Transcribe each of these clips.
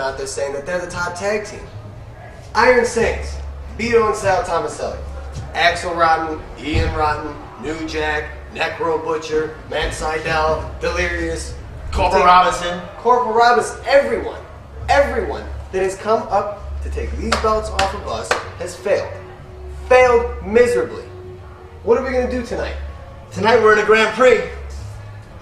out there saying that they're the top tag team. Iron Saints, Vito and Sal Thomaselli, Axel Rotten, Ian Rotten, New Jack, Necro Butcher, Matt Seidel, Delirious, Corporal Robinson, everyone that has come up to take these belts off of us has failed. Failed miserably. What are we going to do tonight? Tonight we're in a Grand Prix.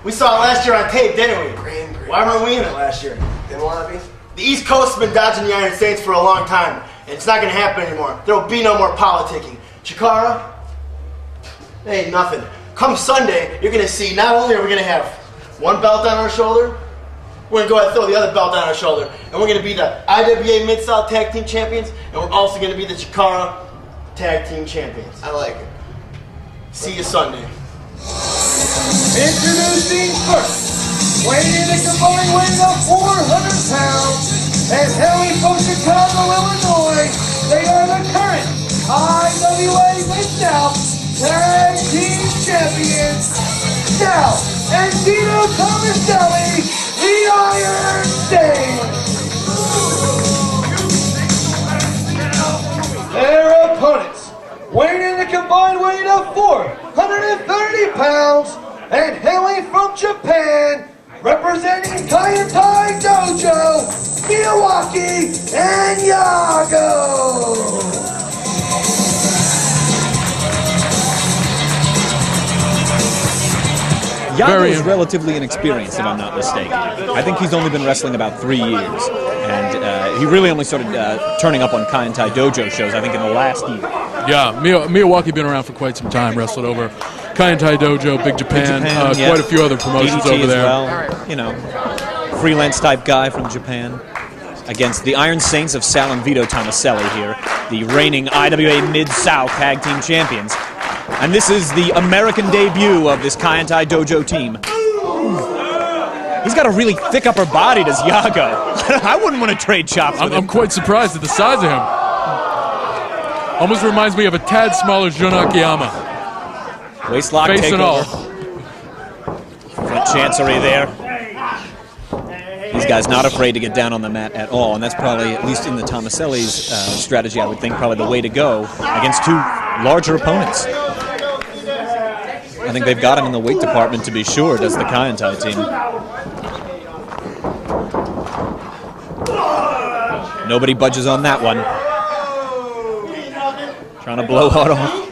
We saw it last year on tape, didn't we? Grand Prix. Why weren't we in it last year? Didn't want to be? The East Coast has been dodging the Iron Saints for a long time, and it's not going to happen anymore. There will be no more politicking. Chikara, ain't nothing. Come Sunday, you're going to see not only are we going to have one belt on our shoulder, we're going to go ahead and throw the other belt on our shoulder, and we're going to be the IWA Mid-South Tag Team Champions, and we're also going to be the Chikara Tag Team Champions. I like it. See you Sunday. Introducing first, weighing in a combined weight of 400 pounds, and hailing from Chicago, Illinois, they are the current IWA Mid-South Tag Team Champions, Sal and Vito Thomaselli, the Iron Saints. Their opponents, weighing in a combined weight of 430 pounds, and hailing from Japan, representing Kaientai Dojo, MIYAWAKI and Yago. Yago is relatively inexperienced, if I'm not mistaken. I think he's only been wrestling about 3 years, and he really only started turning up on Kaientai Dojo shows, I think, in the last year. Yeah, MIYAWAKI been around for quite some time, wrestled over Kaientai Dojo, Big Japan, yeah. quite a few other promotions DDT over there. As well. You know, freelance type guy from Japan. Against the Iron Saints of Sal and Vito Thomaselli here, the reigning IWA Mid-South Tag Team Champions. And this is the American debut of this Kaientai Dojo team. He's got a really thick upper body, does Yago. I wouldn't want to trade chops with him. I'm quite surprised at the size of him. Almost reminds me of a tad smaller Jun Akiyama. Waistlock Face takeover. and all. Front chancery there. These guys not afraid to get down on the mat at all, and that's probably, at least in the Thomaselli's strategy, I would think probably the way to go against two larger opponents. I think they've got him in the weight department to be sure, does the Kaientai team. Nobody budges on that one. Trying to blow hard off.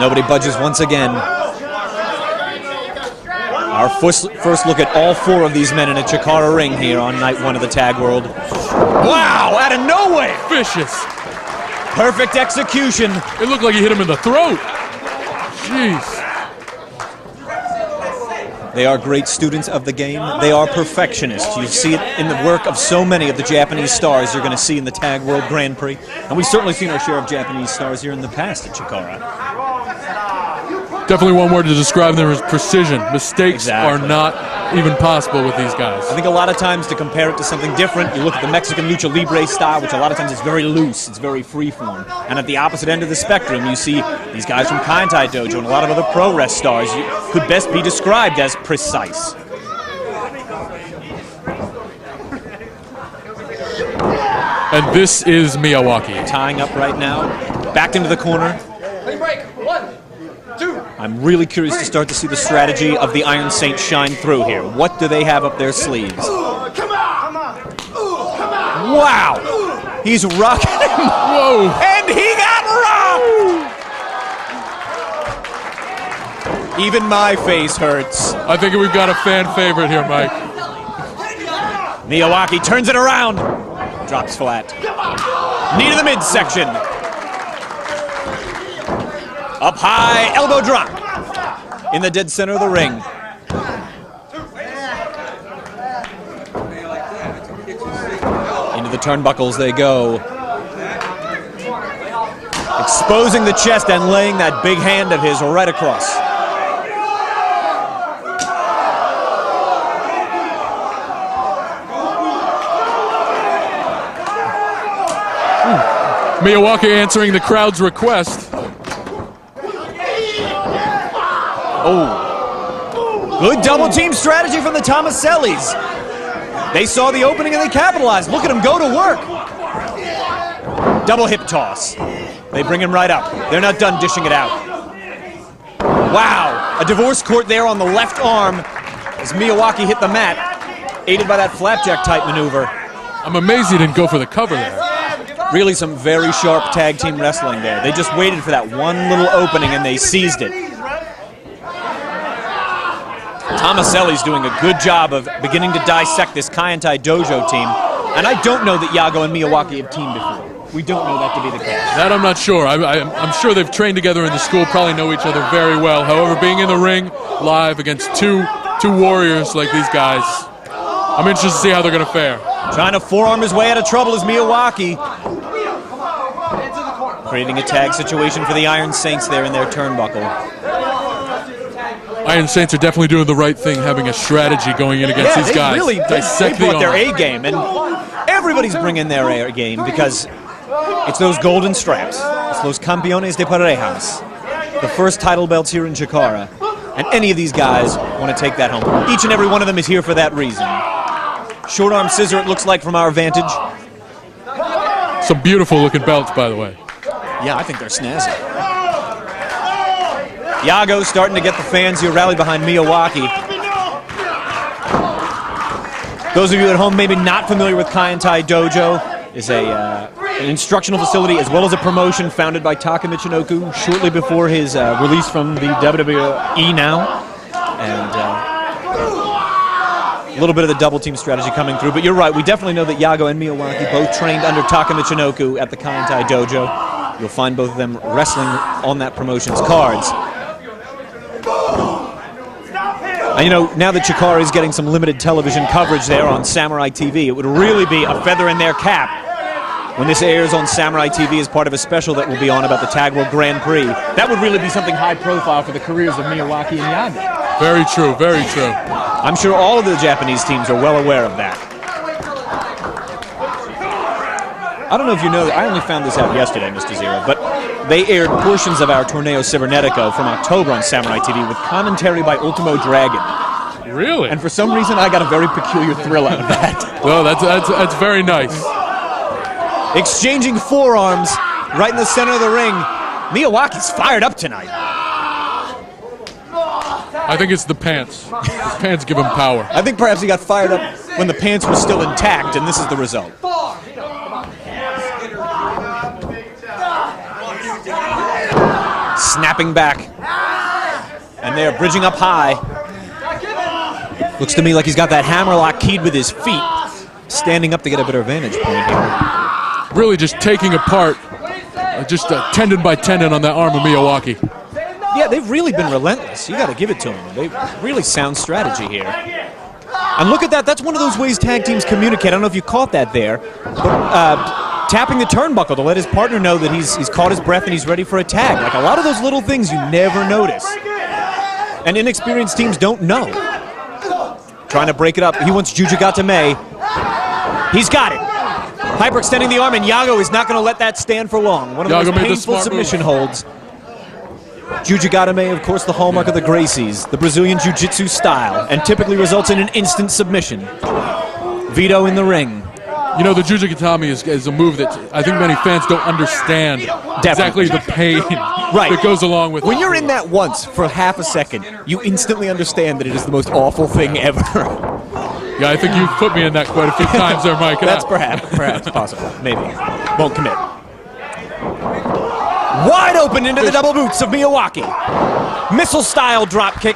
Nobody budges once again. Our first look at all four of these men in a Chikara ring here on night one of the Tag World. Wow, out of nowhere! Vicious. Perfect execution. It looked like he hit him in the throat. Jeez. They are great students of the game. They are perfectionists. You see it in the work of so many of the Japanese stars you're going to see in the Tag World Grand Prix. And we've certainly seen our share of Japanese stars here in the past at Chikara. Definitely one word to describe them as precision. Mistakes are not even possible with these guys. I think a lot of times, to compare it to something different, you look at the Mexican Lucha Libre style, which a lot of times is very loose, it's very freeform. And at the opposite end of the spectrum, you see these guys from Kaientai Dojo and a lot of other pro wrest stars could best be described as precise. And this is MIYAWAKI. Tying up right now, backed into the corner. Clean break. 1, 2. I'm really curious to start to see the strategy of the Iron Saints shine through here. What do they have up their sleeves? Come on. Wow! He's rocking him. Whoa! And he got rocked! Even my face hurts. I think we've got a fan favorite here, Mike. MIYAWAKI turns it around. Drops flat. Knee to the midsection. Up high, elbow drop. In the dead center of the ring. Into the turnbuckles they go. Exposing the chest and laying that big hand of his right across. MIYAWAKI answering the crowd's request. Oh. Good double team strategy from the Thomasellis. They saw the opening and they capitalized. Look at him go to work. Double hip toss. They bring him right up. They're not done dishing it out. Wow, a divorce court there on the left arm as MIYAWAKI hit the mat, aided by that flapjack type maneuver. I'm amazed he didn't go for the cover there. Really some very sharp tag team wrestling there. They just waited for that one little opening and they seized it. Thomaselli's doing a good job of beginning to dissect this Kaientai Dojo team. And I don't know that Yago and MIYAWAKI have teamed before. We don't know that to be the case. That I'm not sure. I'm sure they've trained together in the school, probably know each other very well. However, being in the ring live against two warriors like these guys, I'm interested to see how they're going to fare. Trying to forearm his way out of trouble is MIYAWAKI. Creating a tag situation for the Iron Saints there in their turnbuckle. Iron Saints are definitely doing the right thing, having a strategy going in against these guys. Really, they brought their A game, and everybody's bringing their A game because it's those golden straps. It's those Campeones de Parejas. The first title belts here in Chikara. And any of these guys want to take that home. Each and every one of them is here for that reason. Short arm scissor, it looks like from our vantage. Some beautiful looking belts, by the way. Yeah, I think they're snazzy. Yago starting to get the fans here rally behind MIYAWAKI. Those of you at home maybe not familiar with Kaientai Dojo, is an instructional facility as well as a promotion founded by Taka Michinoku shortly before his release from the WWE now. And a little bit of the double team strategy coming through. But you're right, we definitely know that Yago and MIYAWAKI both trained under Taka Michinoku at the Kaientai Dojo. You'll find both of them wrestling on that promotion's cards. And you know, now that Chikara is getting some limited television coverage there on Samurai TV, it would really be a feather in their cap when this airs on Samurai TV as part of a special that will be on about the Tag World Grand Prix. That would really be something high profile for the careers of MIYAWAKI and Yago. Very true, very true. I'm sure all of the Japanese teams are well aware of that. I don't know if you know that, I only found this out yesterday, Mr. Zero, but they aired portions of our Torneo Cibernetico from October on Samurai TV with commentary by Ultimo Dragon. Really? And for some reason, I got a very peculiar thrill out of that. Well, that's very nice. Exchanging forearms right in the center of the ring. MIYAWAKI's fired up tonight. I think it's the pants. His pants give him power. I think perhaps he got fired up when the pants were still intact, and this is the result. Snapping back. And they're bridging up high. Looks to me like he's got that hammerlock keyed with his feet. Standing up to get a better vantage point here. Really just taking apart, just tendon by tendon on that arm of MIYAWAKI. Yeah, they've really been relentless. You got to give it to them. They really sound strategy here. And look at that. That's one of those ways tag teams communicate. I don't know if you caught that there. But, tapping the turnbuckle to let his partner know that he's caught his breath and he's ready for a tag. Like a lot of those little things you never notice. And inexperienced teams don't know. Trying to break it up. He wants Jujigatame. He's got it. Hyperextending the arm, and Yago is not going to let that stand for long. One of those painful submission holds. Jujigatame, of course, the hallmark of the Gracies, the Brazilian Jiu-Jitsu style, and typically results in an instant submission. Vito in the ring. You know, the Jujigatame is a move that I think many fans don't understand exactly the pain that goes along with it. When you're in that once for half a second, you instantly understand that it is the most awful thing ever. Yeah, I think you've put me in that quite a few times there, Mike. That's perhaps possible. Maybe. Won't commit. Wide open into the double boots of MIYAWAKI. Missile-style drop kick.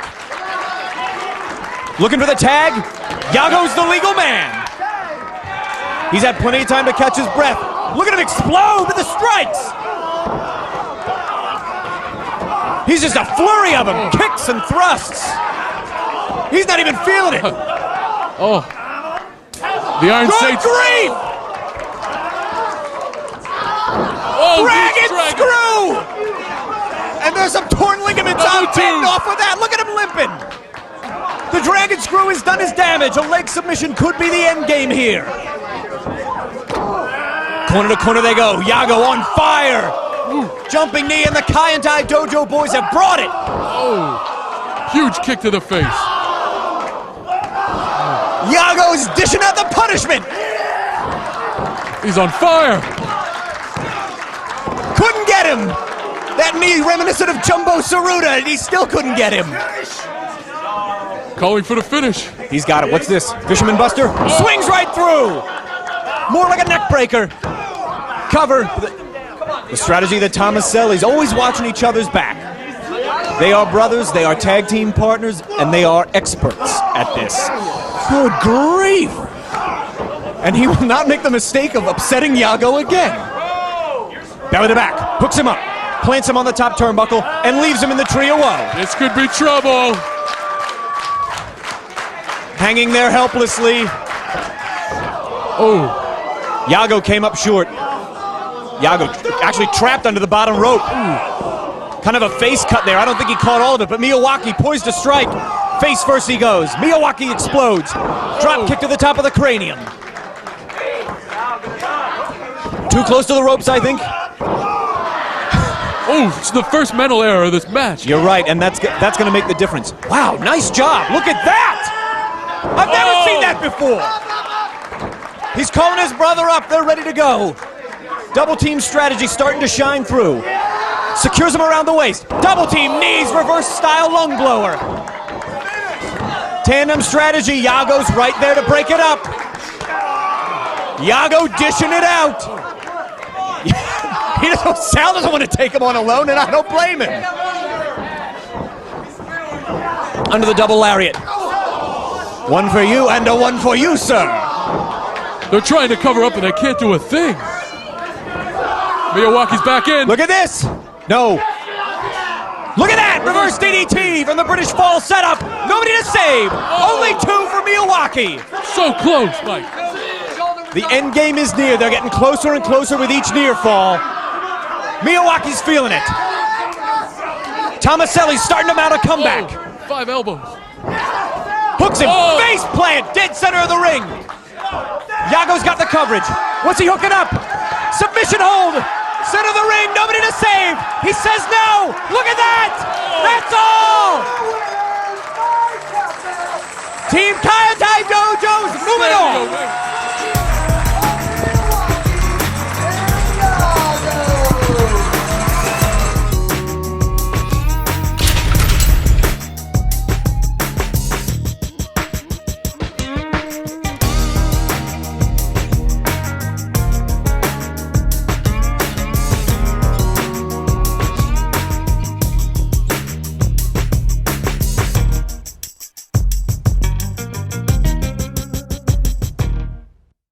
Looking for the tag. Yago's the legal man. He's had plenty of time to catch his breath. Look at him explode with the strikes. He's just a flurry of them. Kicks and thrusts. He's not even feeling it. Oh. The Iron Saints. Good grief! Oh, Dragon screw! And there's some torn ligaments on pinned off of that. Look at him limping. The Dragon screw has done his damage. A leg submission could be the end game here. Corner to corner they go. Yago on fire. Jumping knee, and the Kaientai Dojo boys have brought it. Oh, huge kick to the face. Yago's dishing out the punishment. He's on fire. Couldn't get him. That knee reminiscent of Jumbo Saruta, and he still couldn't get him. Calling for the finish. He's got it. What's this? Fisherman Buster? Swings right through. More like a neck breaker. Cover. The strategy that Thomaselli's always watching each other's back. They are brothers, they are tag team partners, and they are experts at this. Good grief! And he will not make the mistake of upsetting Yago again. Belly to back, hooks him up, plants him on the top turnbuckle, and leaves him in the tree of woe. This could be trouble. Hanging there helplessly. Oh. Yago came up short. Yago actually trapped under the bottom rope. Kind of a face cut there. I don't think he caught all of it, but Miyawaki poised to strike. Face first he goes. Miyawaki explodes. Drop kick to the top of the cranium. Too close to the ropes, I think. Oh, it's the first mental error of this match. You're right, and that's going to make the difference. Wow, nice job. Look at that. I've never seen that before. He's calling his brother up. They're ready to go. Double team strategy starting to shine through. Secures him around the waist. Double team knees, reverse style lung blower. Tandem strategy. Yago's right there to break it up. Yago dishing it out. Sal doesn't want to take him on alone, and I don't blame him. Under the double lariat. One for you and a one for you, sir. They're trying to cover up and they can't do a thing. Miyawaki's back in. Look at this. No. Look at that! Reverse DDT from the British Fall setup. Nobody to save. Only two for Miyawaki. So close, Mike. The end game is near. They're getting closer and closer with each near fall. Miyawaki's feeling it. Thomaselli's starting to mount a comeback. Oh, 5 elbows. Hooks him. Face plant. Dead center of the ring. Yago's got the coverage. What's he hooking up? Submission hold. Center of the ring. Nobody to save. He says no. Look at that. That's all. Team Kayatai Dojo's moving on.